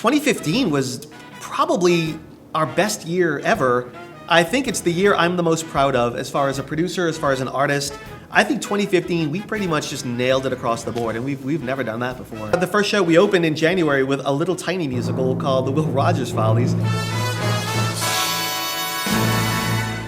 2015 was probably our best year ever. I think it's the year I'm the most proud of as far as a producer, as far as an artist. I think 2015, we pretty much just nailed it across the board, and we've never done that before. The first show we opened in January with a little tiny musical called The Will Rogers Follies.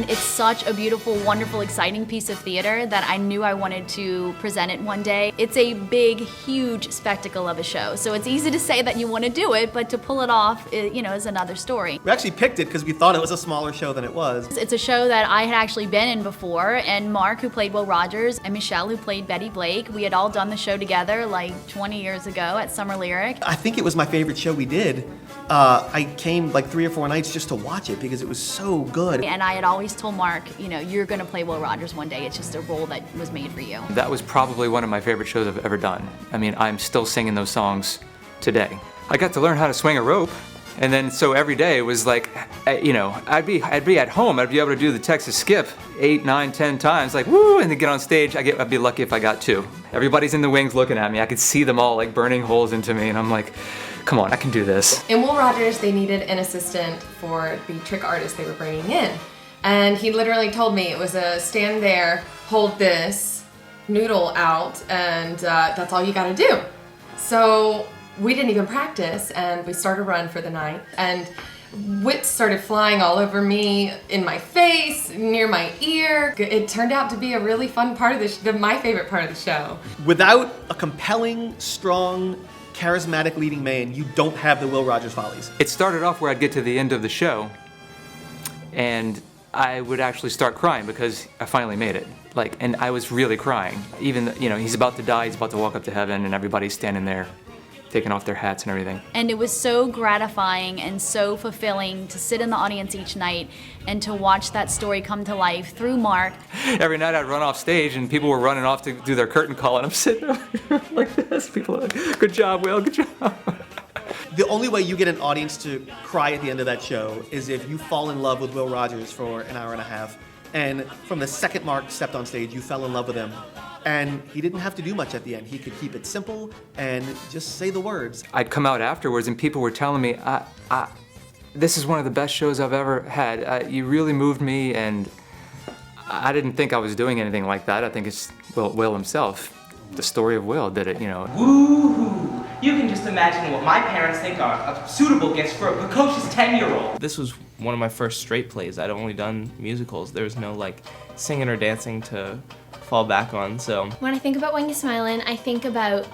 It's such a beautiful, wonderful, exciting piece of theater that I knew I wanted to present it one day. It's a big, huge spectacle of a show, so it's easy to say that you want to do it, but to pull it off, is another story. We actually picked it because we thought it was a smaller show than it was. It's a show that I had actually been in before, and Mark, who played Will Rogers, and Michelle, who played Betty Blake, we had all done the show together like 20 years ago at Summer Lyric. I think it was my favorite show we did. I came like 3 or 4 nights just to watch it because it was so good. And I had always told Mark, you're gonna play Will Rogers one day. It's just a role that was made for you. That was probably one of my favorite shows I've ever done. I mean, I'm still singing those songs today. I got to learn how to swing a rope, and then so every day was like, I'd be at home, I'd be able to do the Texas skip 8, 9, 10 times, like woo, and then get on stage. I'd be lucky if I got 2. Everybody's in the wings looking at me. I could see them all like burning holes into me, and I'm like, come on, I can do this. In Will Rogers, they needed an assistant for the trick artist they were bringing in. And he literally told me it was a stand there, hold this noodle out, and that's all you gotta do. So we didn't even practice, and we started a run for the night, and wits started flying all over me, in my face, near my ear. It turned out to be a really fun part of my favorite part of the show. Without a compelling, strong, charismatic leading man, you don't have the Will Rogers Follies. It started off where I'd get to the end of the show, and I would actually start crying because I finally made it. And I was really crying. Even, he's about to die, he's about to walk up to heaven, and everybody's standing there, taking off their hats and everything. And it was so gratifying and so fulfilling to sit in the audience each night and to watch that story come to life through Mark. Every night I'd run off stage and people were running off to do their curtain call, and I'm sitting there like this. People are like, good job, Will, good job. The only way you get an audience to cry at the end of that show is if you fall in love with Will Rogers for an hour and a half, and from the second Mark stepped on stage, you fell in love with him. And he didn't have to do much at the end. He could keep it simple and just say the words. I'd come out afterwards and people were telling me, this is one of the best shows I've ever had. You really moved me, and I didn't think I was doing anything like that. I think it's Will himself. The story of Will did it, Woo-hoo! You can just imagine what my parents think are a suitable gifts for a precocious 10-year-old. This was one of my first straight plays. I'd only done musicals. There was no singing or dancing to fall back on, so. When I think about When You Smilin', I think about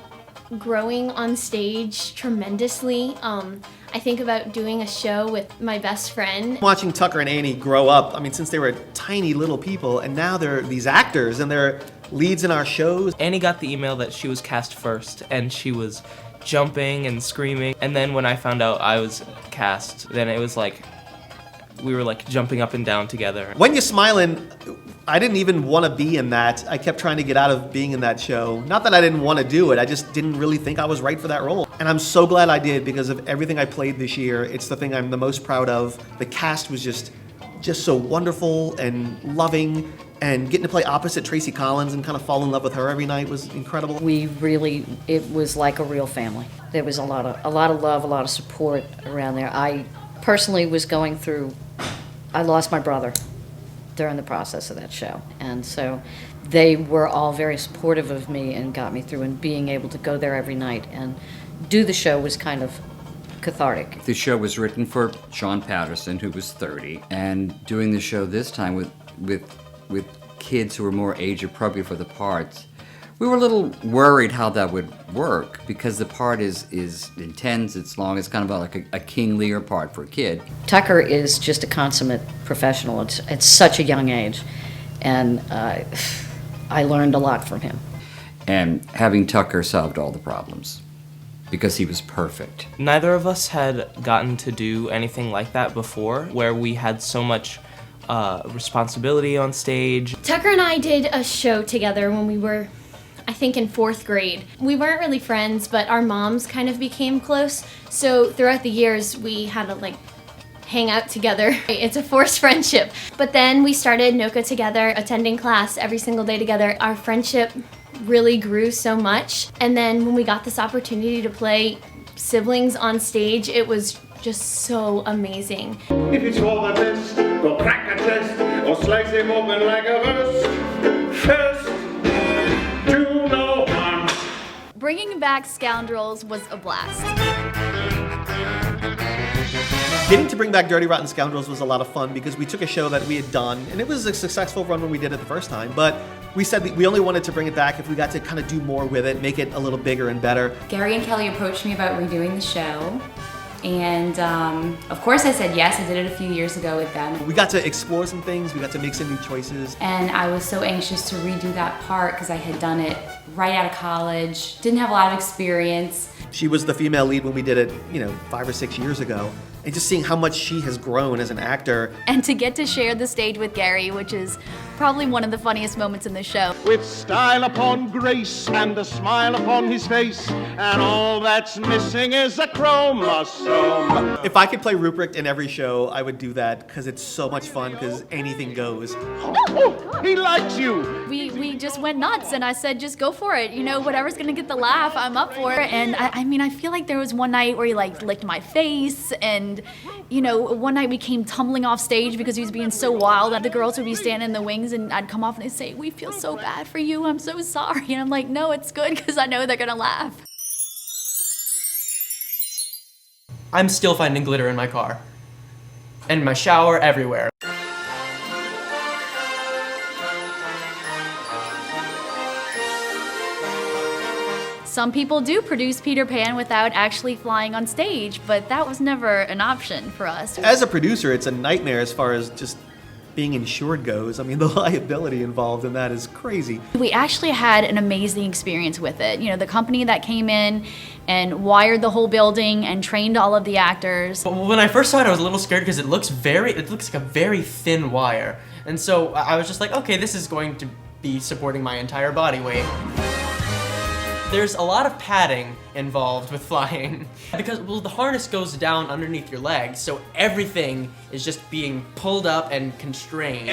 growing on stage tremendously. I think about doing a show with my best friend. Watching Tucker and Annie grow up, since they were tiny little people, and now they're these actors and they're leads in our shows. Annie got the email that she was cast first, and she was jumping and screaming. And then when I found out I was cast, then it was like, we were jumping up and down together. When You Smilin', I didn't even want to be in that. I kept trying to get out of being in that show. Not that I didn't want to do it, I just didn't really think I was right for that role. And I'm so glad I did because of everything I played this year. It's the thing I'm the most proud of. The cast was just so wonderful and loving, and getting to play opposite Tracy Collins and kind of fall in love with her every night was incredible. It was like a real family. There was a lot of love, a lot of support around there. I personally was going through, I lost my brother during the process of that show. And so they were all very supportive of me and got me through, and being able to go there every night and do the show was kind of cathartic. The show was written for Sean Patterson, who was 30, and doing the show this time with kids who were more age appropriate for the parts, we were a little worried how that would work because the part is intense, it's long, it's kind of like a King Lear part for a kid. Tucker is just a consummate professional. It's such a young age, and I learned a lot from him. And having Tucker solved all the problems because he was perfect. Neither of us had gotten to do anything like that before, where we had so much responsibility on stage. Tucker and I did a show together when we were, I think, in 4th grade. We weren't really friends, but our moms kind of became close. So throughout the years, we had to hang out together. It's a forced friendship. But then we started NOCA together, attending class every single day together. Our friendship really grew so much. And then when we got this opportunity to play siblings on stage. It was just so amazing. If it's all the best, go crack a test, or slice him open like a verse. First, do no harm. Bringing back Scoundrels was a blast. Getting to bring back Dirty Rotten Scoundrels was a lot of fun because we took a show that we had done, and it was a successful run when we did it the first time, but we said that we only wanted to bring it back if we got to kind of do more with it, make it a little bigger and better. Gary and Kelly approached me about redoing the show, and of course I said yes. I did it a few years ago with them. We got to explore some things, we got to make some new choices. And I was so anxious to redo that part because I had done it right out of college, didn't have a lot of experience. She was the female lead when we did it, 5 or 6 years ago. And just seeing how much she has grown as an actor. And to get to share the stage with Gary, which is probably one of the funniest moments in the show. With style upon grace and a smile upon his face, and all that's missing is a chromosome. If I could play Rupert in every show, I would do that because it's so much fun because anything goes. Oh, he likes you. We just went nuts and I said, just go for it. Whatever's gonna get the laugh, I'm up for it. And I feel like there was one night where he licked my face, and one night we came tumbling off stage because he was being so wild that the girls would be standing in the wings and I'd come off and they'd say, we feel so bad for you, I'm so sorry. And I'm like, no, it's good because I know they're gonna laugh. I'm still finding glitter in my car. And my shower, everywhere. Some people do produce Peter Pan without actually flying on stage, but that was never an option for us. As a producer, it's a nightmare as far as just being insured goes. I mean, the liability involved in that is crazy. We actually had an amazing experience with it. The company that came in and wired the whole building and trained all of the actors. When I first saw it, I was a little scared because it looks like a very thin wire. And so I was just like, okay, this is going to be supporting my entire body weight. There's a lot of padding involved with flying because, the harness goes down underneath your legs, so everything is just being pulled up and constrained.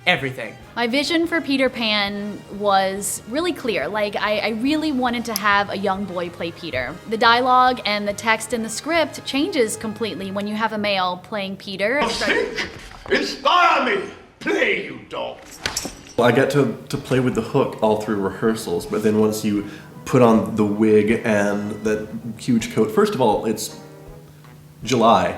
Everything. My vision for Peter Pan was really clear. I really wanted to have a young boy play Peter. The dialogue and the text in the script changes completely when you have a male playing Peter. Inspire me! Play, you dog! I got to play with the hook all through rehearsals, but then once you put on the wig and that huge coat, first of all, it's July,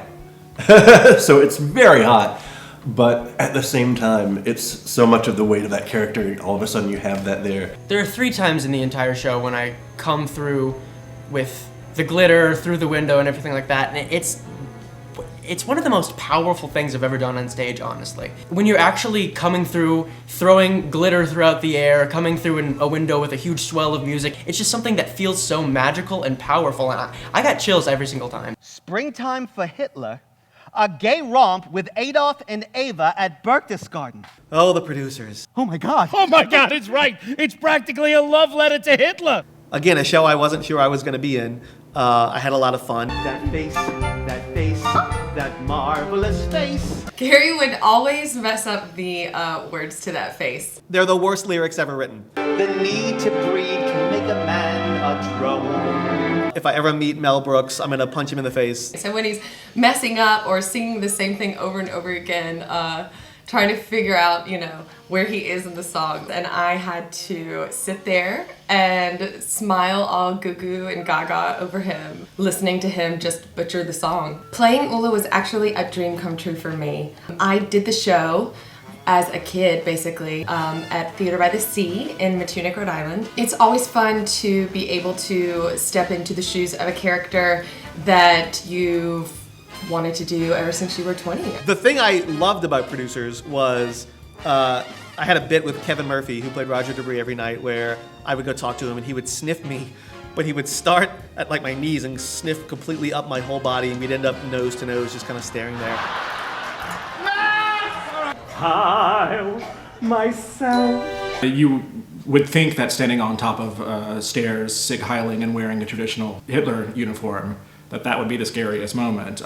so it's very hot, but at the same time, it's so much of the weight of that character, all of a sudden you have that there. There are 3 times in the entire show when I come through with the glitter through the window and everything like that, and it's one of the most powerful things I've ever done on stage, honestly. When you're actually coming through, throwing glitter throughout the air, coming through in a window with a huge swell of music, it's just something that feels so magical and powerful, and I got chills every single time. Springtime for Hitler, a gay romp with Adolf and Ava at Berchtesgaden. Oh, the producers. Oh my God. Oh my God, it's right. It's practically a love letter to Hitler. Again, a show I wasn't sure I was going to be in. I had a lot of fun. That face, that marvelous face. Gary would always mess up the words to that face. They're the worst lyrics ever written. The need to breed can make a man a drone. If I ever meet Mel Brooks, I'm going to punch him in the face. So when he's messing up or singing the same thing over and over again, trying to figure out, where he is in the song. And I had to sit there and smile all goo-goo and gaga over him, listening to him just butcher the song. Playing Ula was actually a dream come true for me. I did the show as a kid, basically, at Theater by the Sea in Matunic, Rhode Island. It's always fun to be able to step into the shoes of a character that you've wanted to do ever since you were 20. The thing I loved about producers was I had a bit with Kevin Murphy, who played Roger Debris, every night where I would go talk to him and he would sniff me, but he would start at my knees and sniff completely up my whole body, and we'd end up nose to nose just kind of staring there. Kyle, myself. You would think that standing on top of stairs, Sig Heiling and wearing a traditional Hitler uniform, that would be the scariest moment.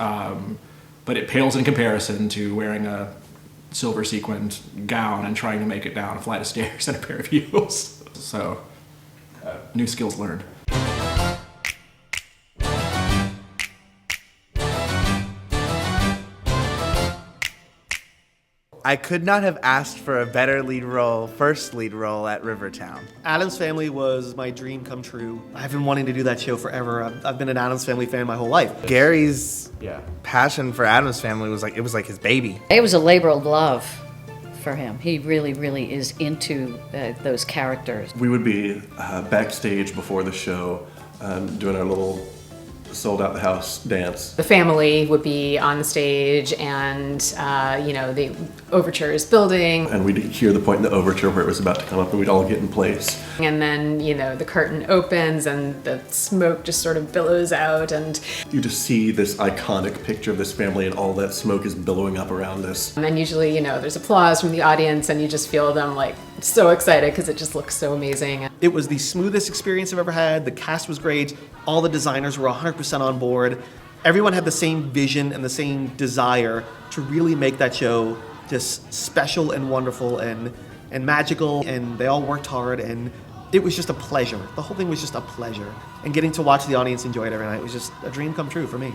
But it pales in comparison to wearing a silver sequined gown and trying to make it down a flight of stairs and a pair of heels. So, new skills learned. I could not have asked for a better first lead role at Rivertown. Addams Family was my dream come true. I've been wanting to do that show forever. I've been an Addams Family fan my whole life. Gary's passion for Addams Family was like his baby. It was a labor of love for him. He really, really is into those characters. We would be backstage before the show doing our little sold out the house dance. The family would be on the stage and, the overture is building. And we'd hear the point in the overture where it was about to come up and we'd all get in place. And then, the curtain opens and the smoke just sort of billows out and you just see this iconic picture of this family and all that smoke is billowing up around us. And then usually, there's applause from the audience and you just feel them like so excited because it just looks so amazing. It was the smoothest experience I've ever had. The cast was great. All the designers were 100% on board. Everyone had the same vision and the same desire to really make that show just special and wonderful and magical, and they all worked hard, and it was just a pleasure. The whole thing was just a pleasure. And getting to watch the audience enjoy it every night was just a dream come true for me.